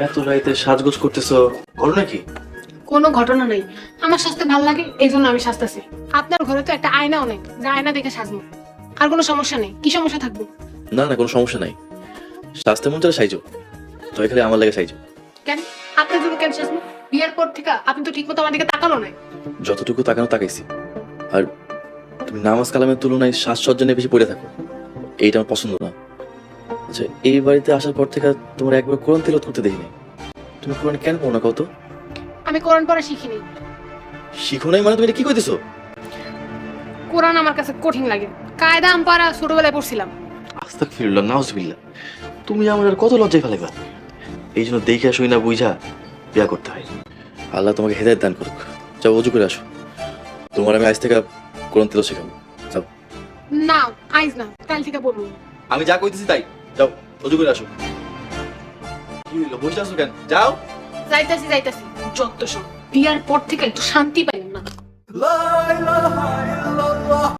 এত রাইতে সাজগোজ করতেছো, করো নাকি? কোনো ঘটনা নেই, আমার সাজতে ভালো লাগে এই জন্য আমি সাজতেছি। আপনার ঘরে তো একটা আয়নাও নেই যে আয়না দেখে সাজবো। আর কোনো সমস্যা নেই, কি সমস্যা থাকবে? না না, কোনো সমস্যা নাই। সাজতে মন চাইলে সাইজো, তো এখানে আমার লাগে সাইজো। কেন আপনার জন্য কেন সাজবো? বিয়ের পর থেকে আপনি তো ঠিকমতো আমার দিকে তাকালো না। যতটুকু তাকানো তাকাইছি। আর তুমি নামাজ কালামের তুলনায় সাজসজ্জা নিয়ে বেশি পড়ে থাকো, এইটা আমার পছন্দ না। আচ্ছা, এই বাড়িতে আসার পর থেকে তোমার একবার কোরআন তিলাওয়াত করতে দেখি নাই। তুমি কোরআন কেন পড়ো না কত? আমি কোরআন পড়া শিখিনি। শিখো নাই মানে তুমি এটা কি কইতেছো? কোরআন আমার কাছে কঠিন লাগে। কায়দা আম পারা ছোটবেলায় পড়ছিলাম। আস্তাগফিরুল্লাহ, নাউজুবিল্লাহ। তুমি আমার আর কত লজ্জায় ফেলাইবা? এই জন্য দেখে শুই না বুঝা বিয়া করতে হয়। আল্লাহ তোমাকে হেদায়েত দান করুক। যাও ওযু করে আসো, তোমার আমি আজ থেকে কোরআন তিলাওয়াত শেখাবো। যাও। না, আইজ না, কাল থেকে পড়বো। আমি যা কইতেছি তাই, যাও ওযু করে আসো। কি হইলো, বসে আছো কেন? যাও। যাইতাছি যত সব। বিয়ার পর থেকে একটু শান্তি পাইলাম না।